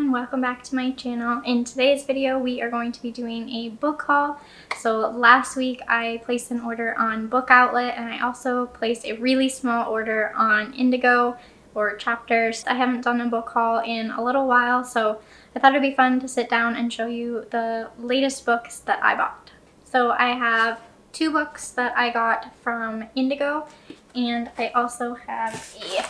everyone, welcome back to my channel. In today's video we are going to be doing a book haul. So last week I placed an order on Book Outlet and I also placed a really small order on Indigo or Chapters. I haven't done a book haul in a little while, so I thought it'd be fun to sit down and show you the latest books that I bought. So I have two books that I got from Indigo, and I also have a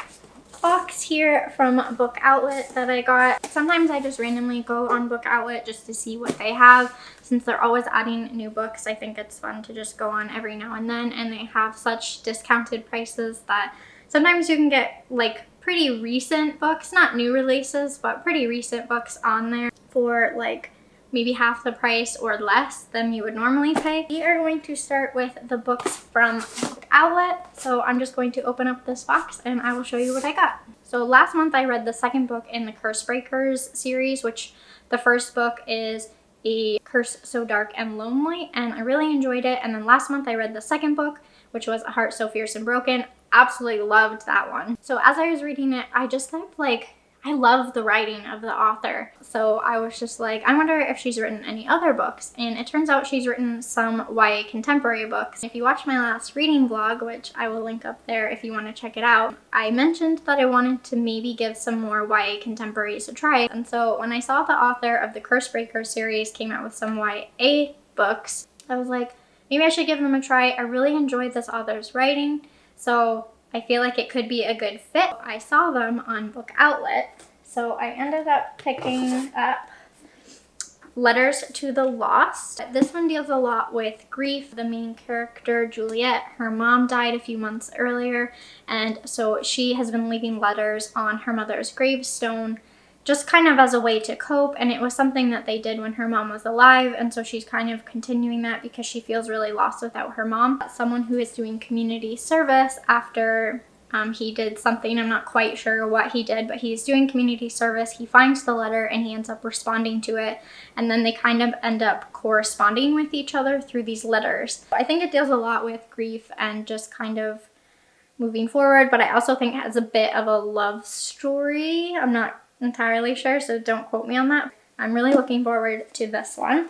box here from Book Outlet that I got. Sometimes I just randomly go on Book Outlet just to see what they have. Since they're always adding new books, I think it's fun to just go on every now and then, and they have such discounted prices that sometimes you can get like pretty recent books, not new releases, but pretty recent books on there for like maybe half the price or less than you would normally pay. We are going to start with the books from Book Outlet. So I'm just going to open up this box and I will show you what I got. So last month I read the second book in the Curse Breakers series, which the first book is A Curse So Dark and Lonely, and I really enjoyed it. And then last month I read the second book, which was A Heart So Fierce and Broken. Absolutely loved that one. So as I was reading it, I just I love the writing of the author. So I was just like, I wonder if she's written any other books. And it turns out she's written some YA contemporary books. If you watched my last reading vlog, which I will link up there if you want to check it out, I mentioned that I wanted to maybe give some more YA contemporaries a try. And so when I saw the author of the Curse Breaker series came out with some YA books, I was like, maybe I should give them a try. I really enjoyed this author's writing, so I feel like it could be a good fit. I saw them on Book Outlet, so I ended up picking up Letters to the Lost. This one deals a lot with grief. The main character, Juliet, her mom died a few months earlier, and so she has been leaving letters on her mother's gravestone just kind of as a way to cope, and it was something that they did when her mom was alive, and so she's kind of continuing that because she feels really lost without her mom. Someone who is doing community service after he did something, I'm not quite sure what he did, but he's doing community service. He finds the letter and he ends up responding to it, and then they kind of end up corresponding with each other through these letters. I think it deals a lot with grief and just kind of moving forward, but I also think it has a bit of a love story. I'm not entirely sure, so don't quote me on that. I'm really looking forward to this one.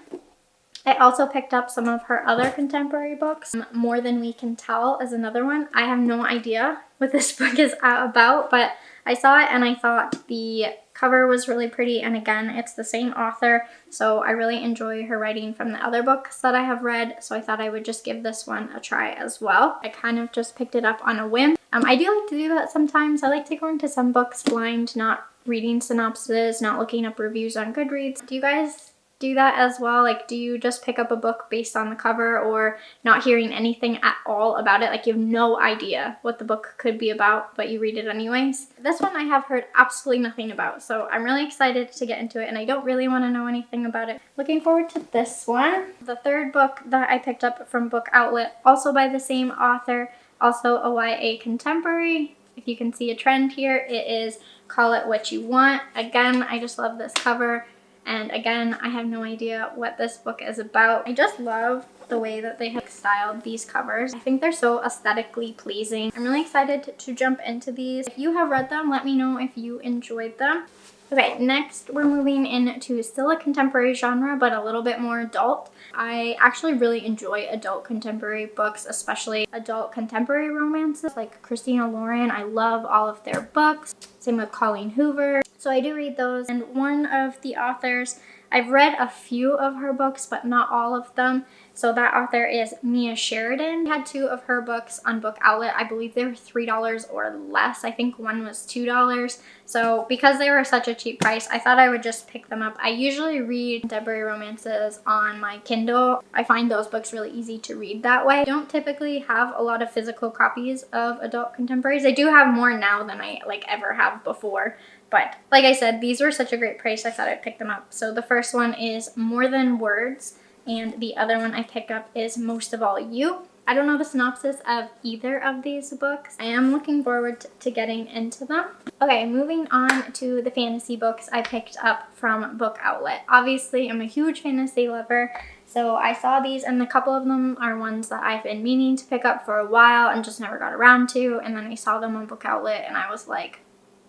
I also picked up some of her other contemporary books. More Than We Can Tell is another one. I have no idea what this book is about, but I saw it and I thought the cover was really pretty, and again, it's the same author, so I really enjoy her writing from the other books that I have read, so I thought I would just give this one a try as well. I kind of just picked it up on a whim. I do like to do that sometimes. I like to go into some books blind, not reading synopses, not looking up reviews on Goodreads. Do you guys do that as well? Like, do you just pick up a book based on the cover or not hearing anything at all about it? Like, you have no idea what the book could be about, but you read it anyways? This one I have heard absolutely nothing about, so I'm really excited to get into it, and I don't really want to know anything about it. Looking forward to this one. The third book that I picked up from Book Outlet, also by the same author, also a YA contemporary. If you can see a trend here, it is Call It What You Want. Again, I just love this cover, and again, I have no idea what this book is about. I just love the way that they have styled these covers. I think they're so aesthetically pleasing. I'm really excited to jump into these. If you have read them, let me know if you enjoyed them. Okay, next we're moving into still a contemporary genre, but a little bit more adult. I actually really enjoy adult contemporary books, especially adult contemporary romances like Christina Lauren. I love all of their books. Same with Colleen Hoover. So I do read those, and one of the authors, I've read a few of her books, but not all of them. So that author is Mia Sheridan. I had two of her books on Book Outlet. I believe they were $3 or less. I think one was $2. So because they were such a cheap price, I thought I would just pick them up. I usually read contemporary romances on my Kindle. I find those books really easy to read that way. I don't typically have a lot of physical copies of adult contemporaries. I do have more now than I ever have before. But like I said, these were such a great price, I thought I'd pick them up. So the first one is More Than Words, and the other one I picked up is Most of All You. I don't know the synopsis of either of these books. I am looking forward to getting into them. Okay, moving on to the fantasy books I picked up from Book Outlet. Obviously, I'm a huge fantasy lover, so I saw these, and a couple of them are ones that I've been meaning to pick up for a while and just never got around to, and then I saw them on Book Outlet and I was like,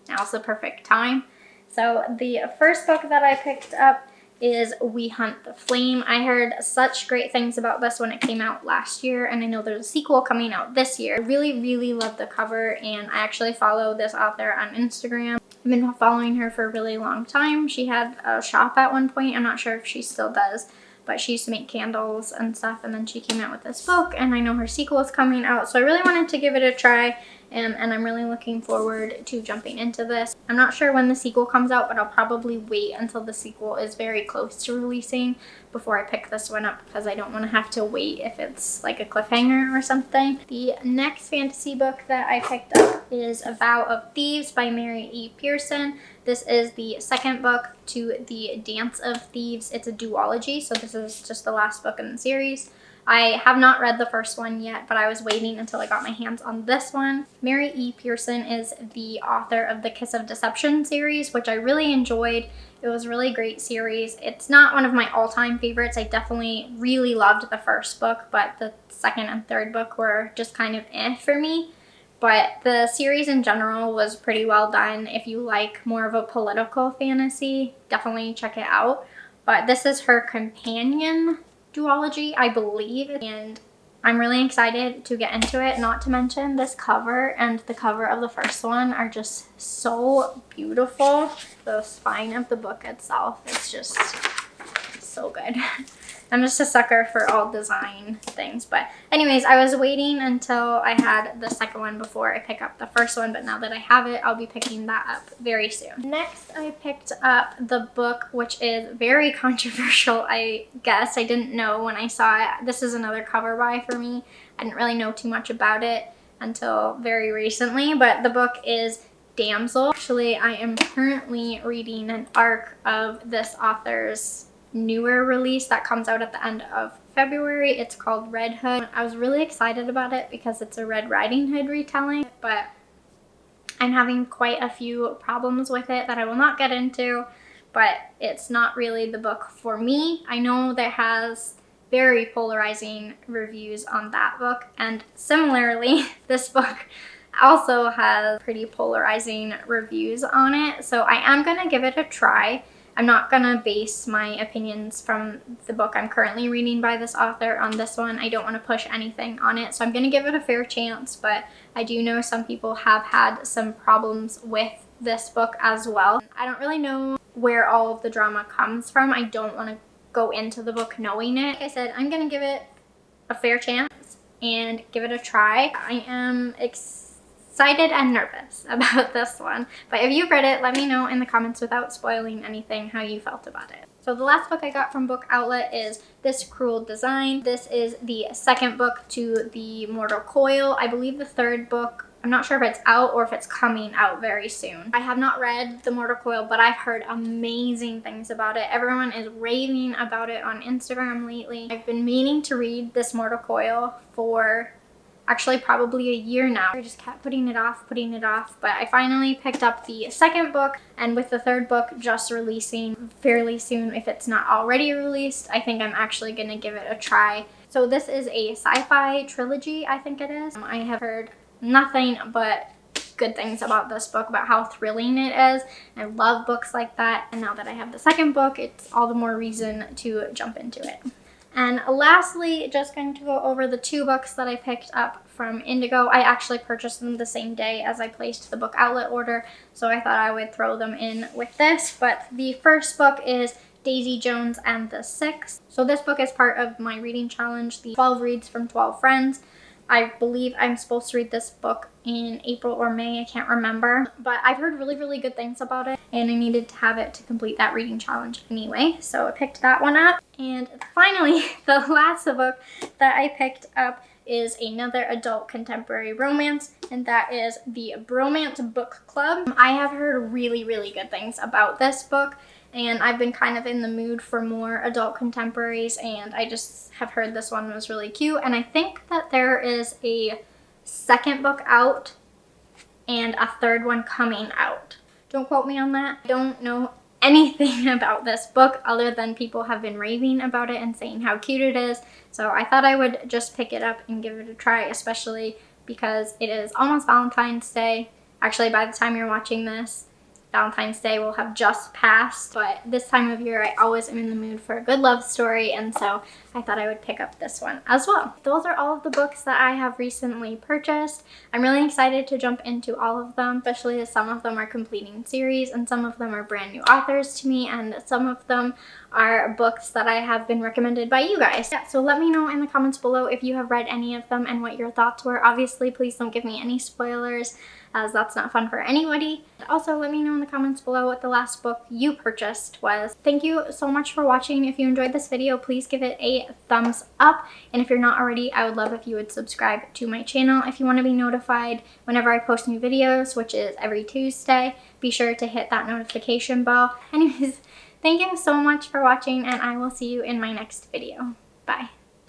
now's the perfect time. So the first book that I picked up is We Hunt the Flame. I heard such great things about this when it came out last year, and I know there's a sequel coming out this year. I really, really love the cover, and I actually follow this author on Instagram. I've been following her for a really long time. She had a shop at one point. I'm not sure if she still does, but she used to make candles and stuff, and then she came out with this book, and I know her sequel is coming out, so I really wanted to give it a try, and I'm really looking forward to jumping into this. I'm not sure when the sequel comes out, but I'll probably wait until the sequel is very close to releasing before I pick this one up, because I don't want to have to wait if it's like a cliffhanger or something. The next fantasy book that I picked up is A Vow of Thieves by Mary E. Pearson. This is the second book to the Dance of Thieves. It's a duology, so this is just the last book in the series. I have not read the first one yet, but I was waiting until I got my hands on this one. Mary E. Pearson is the author of the Kiss of Deception series, which I really enjoyed. It was a really great series. It's not one of my all-time favorites. I definitely really loved the first book, but the second and third book were just kind of for me. But the series in general was pretty well done. If you like more of a political fantasy, definitely check it out. But this is her companion duology, I believe, and I'm really excited to get into it. Not to mention this cover and the cover of the first one are just so beautiful. The spine of the book itself is just so good. I'm just a sucker for all design things. But anyways, I was waiting until I had the second one before I pick up the first one, but now that I have it, I'll be picking that up very soon. Next, I picked up the book, which is very controversial, I guess. I didn't know when I saw it. This is another cover buy for me. I didn't really know too much about it until very recently, but the book is Damsel. Actually, I am currently reading an arc of this author's newer release that comes out at the end of February. It's called Red Hood. I was really excited about it because it's a Red Riding Hood retelling, but I'm having quite a few problems with it that I will not get into, but it's not really the book for me. I know that has very polarizing reviews on that book, and similarly, this book also has pretty polarizing reviews on it, so I am gonna give it a try. I'm not gonna base my opinions from the book I'm currently reading by this author on this one. I don't want to push anything on it, so I'm gonna give it a fair chance, but I do know some people have had some problems with this book as well. I don't really know where all of the drama comes from. I don't want to go into the book knowing it. Like I said, I'm gonna give it a fair chance and give it a try. I am excited and nervous about this one, but if you've read it, let me know in the comments without spoiling anything how you felt about it. So the last book I got from Book Outlet is This Cruel Design. This is the second book to the Mortal Coil. I believe the third book, I'm not sure if it's out or if it's coming out very soon. I have not read the Mortal Coil, but I've heard amazing things about it. Everyone is raving about it on Instagram lately. I've been meaning to read this Mortal Coil for actually probably a year now. I just kept putting it off, but I finally picked up the second book, and with the third book just releasing fairly soon, if it's not already released, I think I'm actually gonna give it a try. So this is a sci-fi trilogy, I think it is. I have heard nothing but good things about this book, about how thrilling it is. I love books like that, and now that I have the second book, it's all the more reason to jump into it. And lastly, just going to go over the two books that I picked up from Indigo. I actually purchased them the same day as I placed the Book Outlet order, so I thought I would throw them in with this. But the first book is Daisy Jones and the Six. So this book is part of my reading challenge, the 12 Reads from 12 Friends. I believe I'm supposed to read this book in April or May, I can't remember. But I've heard really, really good things about it, and I needed to have it to complete that reading challenge anyway. So I picked that one up. And finally, the last book that I picked up is another adult contemporary romance, and that is the Bromance Book Club. I have heard really, really good things about this book, and I've been kind of in the mood for more adult contemporaries, and I just have heard this one was really cute. And I think that there is a second book out and a third one coming out. Don't quote me on that. I don't know anything about this book other than people have been raving about it and saying how cute it is. So I thought I would just pick it up and give it a try, especially because it is almost Valentine's Day. Actually, by the time you're watching this, Valentine's Day will have just passed, but this time of year I always am in the mood for a good love story, and so I thought I would pick up this one as well. Those are all of the books that I have recently purchased. I'm really excited to jump into all of them, especially as some of them are completing series and some of them are brand new authors to me, and some of them are books that I have been recommended by you guys. Yeah, so let me know in the comments below if you have read any of them and what your thoughts were. Obviously, please don't give me any spoilers, as that's not fun for anybody. Also, let me know in the comments below what the last book you purchased was. Thank you so much for watching. If you enjoyed this video, please give it a thumbs up. And if you're not already, I would love if you would subscribe to my channel. If you want to be notified whenever I post new videos, which is every Tuesday, be sure to hit that notification bell. Anyways, thank you so much for watching, and I will see you in my next video. Bye.